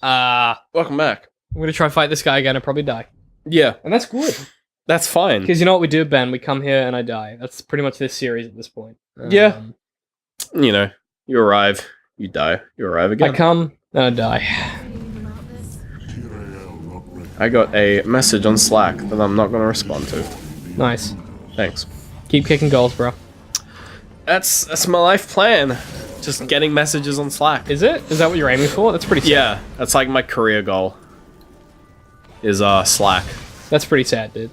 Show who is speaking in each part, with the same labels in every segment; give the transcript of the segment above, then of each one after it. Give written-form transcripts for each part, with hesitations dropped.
Speaker 1: Welcome back.
Speaker 2: I'm gonna try fight this guy again and probably die.
Speaker 1: Yeah,
Speaker 2: And that's good.
Speaker 1: that's fine.
Speaker 2: Because you know what we do, Ben? We come here and I die. That's pretty much this series at this point.
Speaker 1: Yeah. You know, you arrive, you die, you arrive again.
Speaker 2: I come and I die.
Speaker 1: I got a message on Slack that I'm not going to respond to.
Speaker 2: Nice.
Speaker 1: Thanks.
Speaker 2: Keep kicking goals, bro.
Speaker 1: That's my life plan. Just getting messages on Slack.
Speaker 2: Is it? Is that what you're aiming for? That's pretty sad.
Speaker 1: Yeah, that's like my career goal. Is Slack.
Speaker 2: That's pretty sad, dude.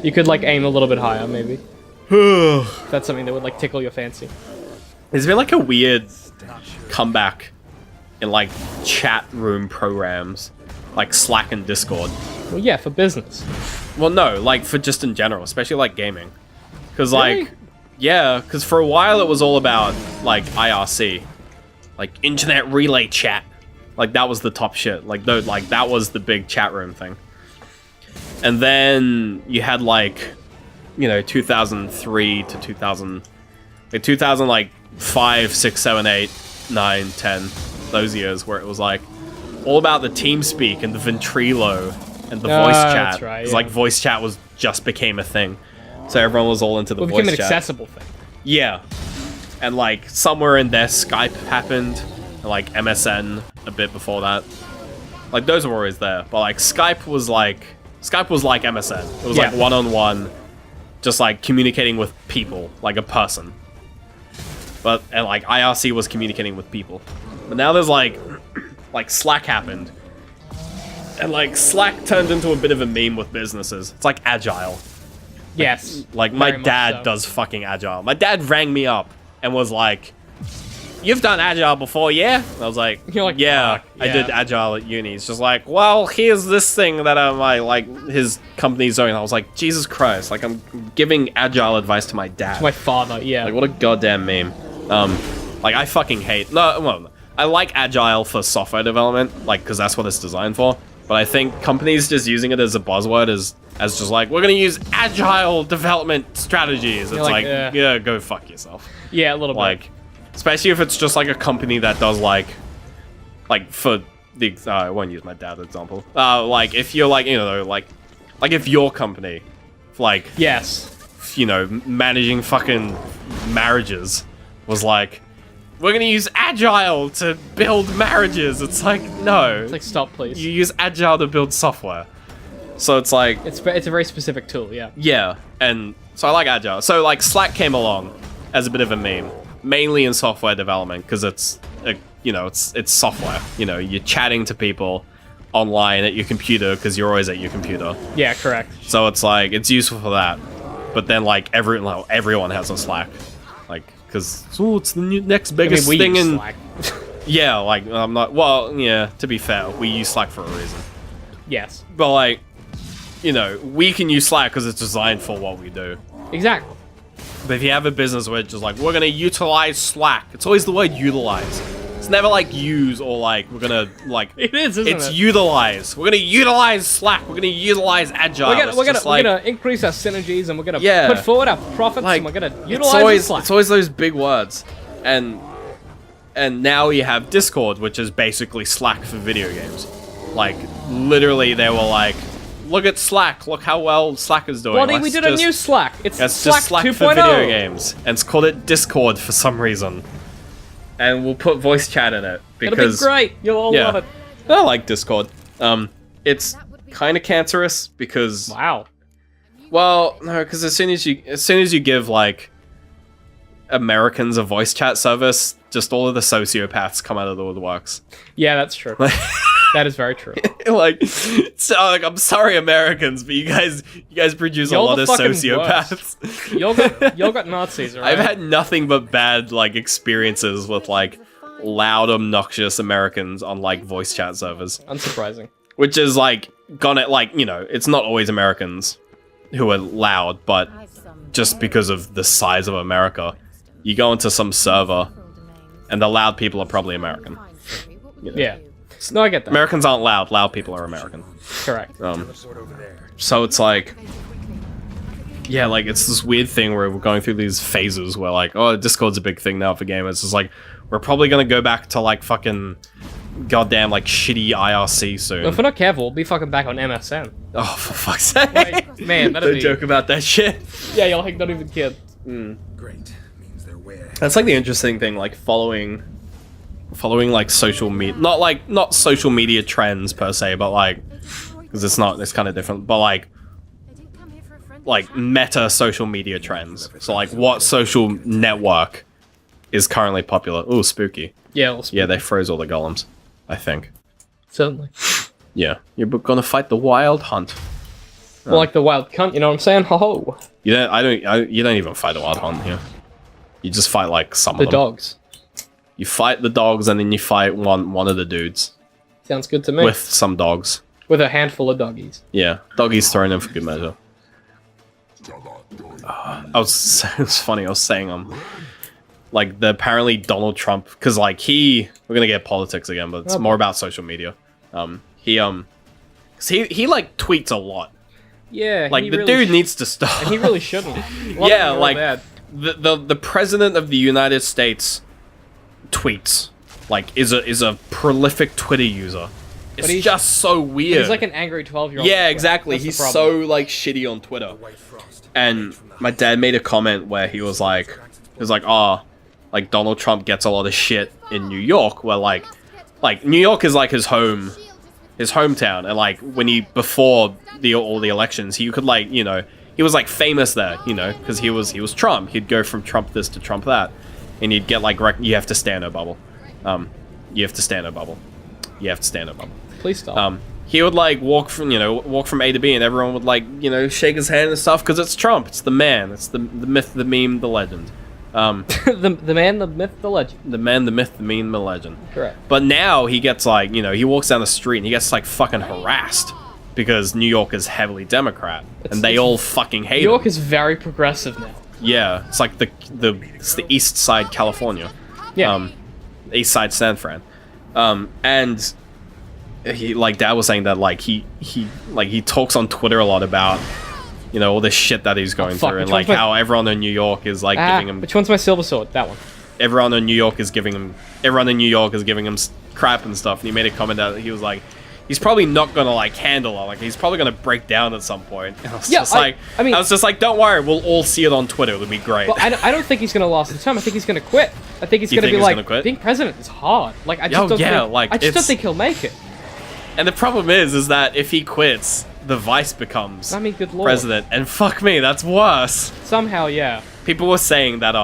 Speaker 2: You could like aim a little bit higher, maybe. If that's something that would like tickle your fancy.
Speaker 1: There's been like a weird comeback in like chat room programs, like Slack and Discord.
Speaker 2: Well, yeah, for business.
Speaker 1: Well, no, like for just in general, especially like gaming. Because
Speaker 2: Really?
Speaker 1: like, yeah, because for a while it was all about like IRC, like internet relay chat. Like that was the top shit. Like that was the big chat room thing. And then you had like, you know, 2003 to 2000, like 2000 like 5, 6, 7, 8, 9, 10, those years where it was like all about the TeamSpeak and the Ventrilo and the voice chat.
Speaker 2: That's right,
Speaker 1: It's
Speaker 2: yeah.
Speaker 1: like voice chat just became a thing. So everyone was all into the
Speaker 2: It
Speaker 1: voice
Speaker 2: became an
Speaker 1: chat.
Speaker 2: accessible thing.
Speaker 1: Yeah. And like somewhere in there Skype happened, and like MSN a bit before that. Like those were always there, but like Skype was like MSN. It was like one-on-one, just like communicating with people, like a person. And like IRC was communicating with people. But now there's like Slack happened. And like Slack turned into a bit of a meme with businesses. It's like Agile.
Speaker 2: Yes.
Speaker 1: Like my
Speaker 2: very much
Speaker 1: dad
Speaker 2: so.
Speaker 1: does fucking Agile. My dad rang me up and was like, "You've done Agile before, yeah?" I was like,
Speaker 2: You're like,
Speaker 1: yeah,
Speaker 2: "Fuck,
Speaker 1: I
Speaker 2: yeah."
Speaker 1: did Agile at uni. It's just like, well, here's this thing that his company's doing. I was like, Jesus Christ, like I'm giving Agile advice to my dad.
Speaker 2: My father, yeah.
Speaker 1: Like what a goddamn meme. Like I fucking hate, I like Agile for software development, like, because that's what it's designed for. But I think companies just using it as a buzzword as just like, we're gonna use Agile development strategies. It's like, yeah, go fuck yourself.
Speaker 2: Yeah, a little bit.
Speaker 1: Like, especially if it's just like a company that does like for the I won't use my dad's example. Like if you're like, you know, like if your company, like,
Speaker 2: Yes.
Speaker 1: you know, managing fucking marriages was like, we're gonna use Agile to build marriages. It's like, no.
Speaker 2: It's like, stop, please.
Speaker 1: You use Agile to build software. So it's like...
Speaker 2: It's a very specific tool, yeah.
Speaker 1: Yeah, and so I like Agile. So like Slack came along as a bit of a meme, mainly in software development, because it's, you know, it's software. You know, you're chatting to people online at your computer because you're always at your computer.
Speaker 2: Yeah, correct.
Speaker 1: So it's like, it's useful for that. But then like everyone has a Slack. Like, because it's the next biggest
Speaker 2: we
Speaker 1: thing
Speaker 2: use
Speaker 1: in...
Speaker 2: Slack.
Speaker 1: Yeah, like, I'm not... Well, yeah, to be fair, we use Slack for a reason.
Speaker 2: Yes.
Speaker 1: But like, you know, we can use Slack because it's designed for what we do.
Speaker 2: Exactly.
Speaker 1: But if you have a business where it's just like, we're going to utilize Slack, it's always the word utilize. It's never like use or like, we're going to like...
Speaker 2: It is, isn't
Speaker 1: it's
Speaker 2: it?
Speaker 1: utilize. We're going to utilize Slack. We're going to utilize Agile.
Speaker 2: We're gonna increase our synergies and we're gonna
Speaker 1: Yeah.
Speaker 2: put forward our profits
Speaker 1: like,
Speaker 2: and we're gonna utilize Slack.
Speaker 1: it's always those big words. And now you have Discord, which is basically Slack for video games. Like, literally they were like, look at Slack, look how well Slack is doing.
Speaker 2: Buddy, we did a new Slack. It's Slack
Speaker 1: just Slack
Speaker 2: 2.0.
Speaker 1: for video games. And it's called it Discord for some reason. And we'll put voice chat in it.
Speaker 2: It'll
Speaker 1: Because
Speaker 2: be great. You'll all love it.
Speaker 1: I like Discord. It's kind of cancerous because...
Speaker 2: Wow.
Speaker 1: Well, no, because as soon as you give, like, Americans a voice chat service, just all of the sociopaths come out of the woodworks.
Speaker 2: Yeah, that's true. That is very true.
Speaker 1: like, I'm sorry, Americans, but you guys produce
Speaker 2: You're
Speaker 1: a lot
Speaker 2: the
Speaker 1: of
Speaker 2: fucking
Speaker 1: sociopaths.
Speaker 2: Y'all got Nazis, right?
Speaker 1: I've had nothing but bad like experiences with like loud, obnoxious Americans on like voice chat servers,
Speaker 2: Unsurprising.
Speaker 1: which is like gonna like, you know, it's not always Americans who are loud, but just because of the size of America, you go into some server and the loud people are probably American. You know?
Speaker 2: Yeah. No, I get that.
Speaker 1: Americans aren't loud. Loud people are American.
Speaker 2: Correct.
Speaker 1: So it's like, yeah, like it's this weird thing where we're going through these phases where like, oh, Discord's a big thing now for gamers. It's like, we're probably gonna go back to like fucking goddamn like shitty IRC soon.
Speaker 2: If we're not careful, we'll be fucking back on MSN.
Speaker 1: Oh, for fuck's sake!
Speaker 2: Like, man, that'd
Speaker 1: Don't
Speaker 2: be...
Speaker 1: joke about that shit.
Speaker 2: Yeah, you're like, not even kid.
Speaker 3: Great. Means they're way ahead.
Speaker 1: That's like the interesting thing, like following like social media, not social media trends per se, but like, because it's kind of different, but like meta social media trends. So like, what social network is currently popular? Ooh, spooky.
Speaker 2: Yeah,
Speaker 1: Yeah, they froze all the golems, I think.
Speaker 2: certainly.
Speaker 1: Yeah, you're gonna fight the wild hunt.
Speaker 2: Well, like the wild cunt, you know what I'm saying? Ho ho.
Speaker 1: You don't even fight the wild hunt here. You just fight like some
Speaker 2: The
Speaker 1: of them.
Speaker 2: dogs.
Speaker 1: You fight the dogs and then you fight one of the dudes
Speaker 2: Sounds good to me.
Speaker 1: with some dogs.
Speaker 2: With a handful of doggies.
Speaker 1: Yeah, doggies thrown in for good measure. It was funny. I was saying like apparently Donald Trump, because like we're gonna get politics again, but it's more about social media. He like tweets a lot.
Speaker 2: Yeah,
Speaker 1: Like
Speaker 2: he
Speaker 1: the
Speaker 2: really
Speaker 1: dude needs to stop.
Speaker 2: And he really shouldn't.
Speaker 1: Yeah, like the president of the United States tweets, like is a prolific Twitter user. It's
Speaker 2: he's-
Speaker 1: just so weird.
Speaker 2: He's like an angry 12-year-old.
Speaker 1: Yeah, exactly.
Speaker 2: That's the
Speaker 1: He's
Speaker 2: problem.
Speaker 1: so like shitty on Twitter. And my dad made a comment where he was like, oh, like Donald Trump gets a lot of shit in New York, where like New York is like his hometown, and like before all the elections, he could like, you know, he was like famous there, you know, because he was Trump. He'd go from Trump this to Trump that, and he'd get like you have to stay in a bubble, you have to stay in a bubble, you have to stay in a bubble.
Speaker 2: Please stop.
Speaker 1: He would like walk from A to B, and everyone would like, you know, shake his hand and stuff because it's Trump. It's the man. It's the myth, the meme, the legend.
Speaker 2: the man, the myth, the legend.
Speaker 1: The man, the myth, the meme, the legend.
Speaker 2: Correct.
Speaker 1: But now he gets like, you know, he walks down the street and he gets like fucking harassed because New York is heavily Democrat and they all fucking hate
Speaker 2: New York
Speaker 1: him.
Speaker 2: is very progressive now.
Speaker 1: Yeah, it's like it's the East Side California.
Speaker 2: Yeah.
Speaker 1: East Side San Fran. And he, like Dad was saying that like he talks on Twitter a lot about, you know, all this shit that he's going
Speaker 2: fuck,
Speaker 1: through, and
Speaker 2: which
Speaker 1: like
Speaker 2: one's my-
Speaker 1: how everyone in New York is like giving him.
Speaker 2: Which one's my silver sword? That one.
Speaker 1: Everyone in New York is giving him crap and stuff. And he made a comment that he was like, he's probably not gonna like handle it. Like he's probably gonna break down at some point. And I was just
Speaker 2: I mean,
Speaker 1: I was just like, don't worry, we'll all see it on Twitter. It'll be great.
Speaker 2: But I don't think he's gonna last the term. I think he's gonna quit. I think he's
Speaker 1: You
Speaker 2: gonna
Speaker 1: think
Speaker 2: be
Speaker 1: he's
Speaker 2: like,
Speaker 1: gonna quit?
Speaker 2: being president is hard. Like I just
Speaker 1: Oh,
Speaker 2: don't
Speaker 1: yeah,
Speaker 2: think,
Speaker 1: like,
Speaker 2: I just don't
Speaker 1: it's-
Speaker 2: think he'll make it.
Speaker 1: And the problem is that if he quits, the vice becomes
Speaker 2: I mean, good lord.
Speaker 1: president, and fuck me, that's worse.
Speaker 2: Somehow, yeah.
Speaker 1: People were saying that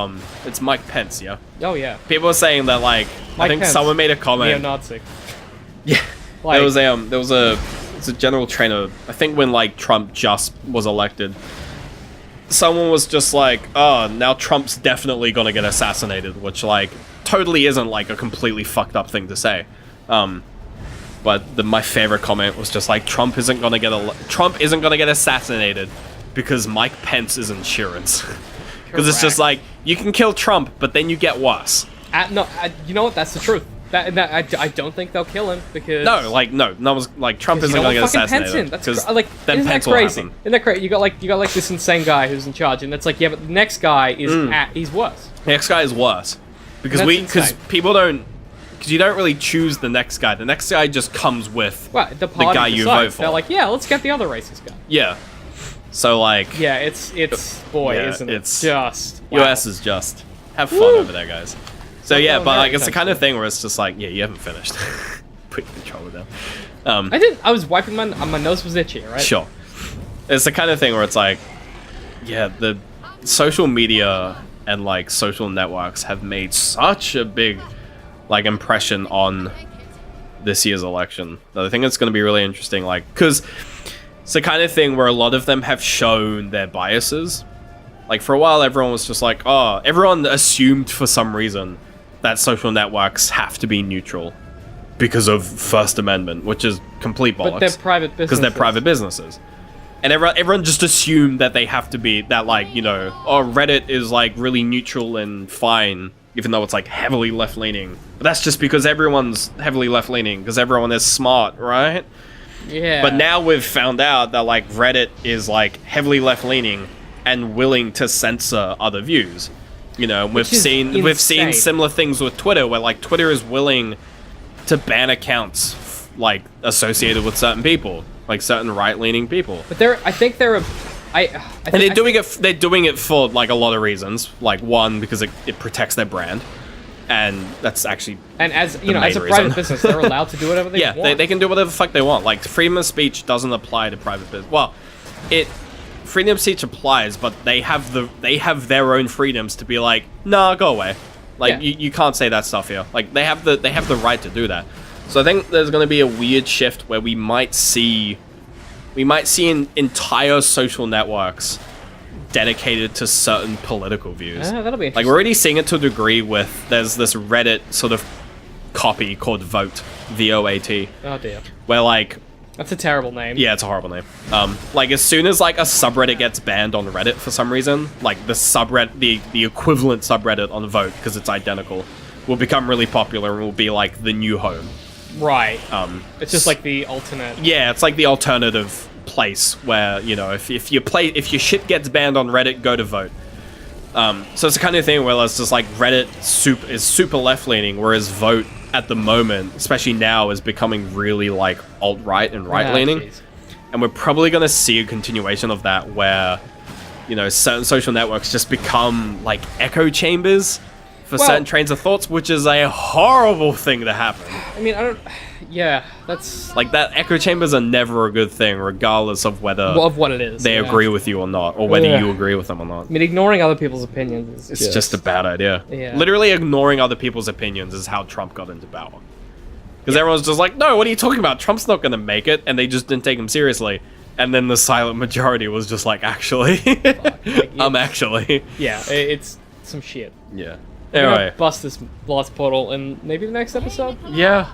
Speaker 1: it's Mike Pence, yeah.
Speaker 2: Oh yeah.
Speaker 1: People were saying that like I
Speaker 2: Mike
Speaker 1: think
Speaker 2: Pence,
Speaker 1: someone made a comment.
Speaker 2: Neo-Nazi.
Speaker 1: Yeah,
Speaker 2: Like,
Speaker 1: there was a general trainer. I think when like Trump just was elected, someone was just like, "Oh, now Trump's definitely gonna get assassinated," which like totally isn't like a completely fucked up thing to say. But my favorite comment was just like, Trump isn't gonna get assassinated because Mike Pence is insurance. Because it's just like, you can kill Trump, but then you get worse.
Speaker 2: You know what? That's the truth. I don't think they'll kill him because
Speaker 1: No one's like, Trump isn't
Speaker 2: you
Speaker 1: gonna
Speaker 2: don't
Speaker 1: get
Speaker 2: want fucking
Speaker 1: assassinated.
Speaker 2: Pence in. That's
Speaker 1: 'cause
Speaker 2: like,
Speaker 1: then
Speaker 2: isn't that
Speaker 1: Pence will
Speaker 2: crazy?
Speaker 1: happen.
Speaker 2: Isn't that crazy? You got like this insane guy who's in charge, and it's like, yeah, but the next guy is he's worse.
Speaker 1: The next guy is worse because
Speaker 2: That's
Speaker 1: because
Speaker 2: insane.
Speaker 1: people don't, because you don't really choose the next guy. The next guy just comes with
Speaker 2: Well, the party
Speaker 1: guy you
Speaker 2: decides.
Speaker 1: vote for.
Speaker 2: They're like, yeah, let's get the other racist guy.
Speaker 1: yeah. So like,
Speaker 2: Yeah, it's boy,
Speaker 1: Yeah,
Speaker 2: isn't
Speaker 1: it's-
Speaker 2: it just wow.
Speaker 1: US is just have fun
Speaker 2: Woo.
Speaker 1: over there, guys. So yeah,
Speaker 2: Oh,
Speaker 1: but like
Speaker 2: America,
Speaker 1: it's the kind of thing where it's just like, yeah, you haven't finished. Put your controller down.
Speaker 2: I was wiping my nose was itchy, right?
Speaker 1: Sure. It's the kind of thing where it's like, yeah, the social media and like social networks have made such a big like impression on this year's election that I think it's going to be really interesting, like, because it's the kind of thing where a lot of them have shown their biases. Like for a while everyone was just like, oh, everyone assumed for some reason that social networks have to be neutral because of First Amendment, which is complete bollocks.
Speaker 2: But they're private businesses.
Speaker 1: Because they're private businesses. And everyone just assumed that they have to be, that like, you know, oh, Reddit is like really neutral and fine, even though it's like heavily left-leaning. But that's just because everyone's heavily left-leaning, because everyone is smart, right?
Speaker 2: Yeah.
Speaker 1: But now we've found out that like Reddit is like heavily left-leaning and willing to censor other views. You know, we've
Speaker 2: is
Speaker 1: seen
Speaker 2: insane.
Speaker 1: similar things with Twitter, where like Twitter is willing to ban accounts like associated with certain people, like certain right-leaning people.
Speaker 2: But I think they're
Speaker 1: They're doing it for like a lot of reasons. Like one, because it protects their brand, and that's actually
Speaker 2: and as
Speaker 1: the
Speaker 2: you know, as a
Speaker 1: main
Speaker 2: private
Speaker 1: reason.
Speaker 2: business, they're allowed to do whatever they
Speaker 1: yeah,
Speaker 2: want.
Speaker 1: they can do whatever the fuck they want. Like freedom of speech doesn't apply to private business. Well, freedom of speech applies, but they have their own freedoms to be like, nah, go away. Like you can't say that stuff here. Like they have the right to do that. So I think there's going to be a weird shift where we might see entire social networks dedicated to certain political views.
Speaker 2: That'll be interesting.
Speaker 1: Like we're already seeing it to a degree with there's this Reddit sort of copy called Vote, VOAT,
Speaker 2: Oh dear.
Speaker 1: where like
Speaker 2: That's a terrible name.
Speaker 1: yeah, it's a horrible name. Like as soon as like a subreddit gets banned on Reddit for some reason, like the subreddit, the equivalent subreddit on Vote, because it's identical, will become really popular and will be like the new home.
Speaker 2: Right. It's just like the alternate.
Speaker 1: Yeah, it's like the alternative place where, you know, if your shit gets banned on Reddit, go to Vote. So it's the kind of thing where it's just like Reddit is super left-leaning, whereas Vote at the moment, especially now, is becoming really like alt-right and right-leaning.
Speaker 2: Jeez.
Speaker 1: And we're probably going to see a continuation of that where, you know, certain social networks just become like echo chambers for certain trains of thoughts, which is a horrible thing to happen.
Speaker 2: I mean, yeah, that's
Speaker 1: Like, that echo chambers are never a good thing, regardless of whether
Speaker 2: of what it is.
Speaker 1: they agree with you or not, or whether you agree with them or not.
Speaker 2: I mean, ignoring other people's opinions is
Speaker 1: It's just a bad idea.
Speaker 2: Yeah.
Speaker 1: Literally ignoring other people's opinions is how Trump got into power. Because everyone's just like, no, what are you talking about? Trump's not going to make it, and they just didn't take him seriously. And then the silent majority was just like, actually. Actually.
Speaker 2: Yeah, it's some shit.
Speaker 1: Yeah.
Speaker 2: We're gonna
Speaker 1: Anyway.
Speaker 2: bust this lost portal in maybe the next episode.
Speaker 1: Yeah.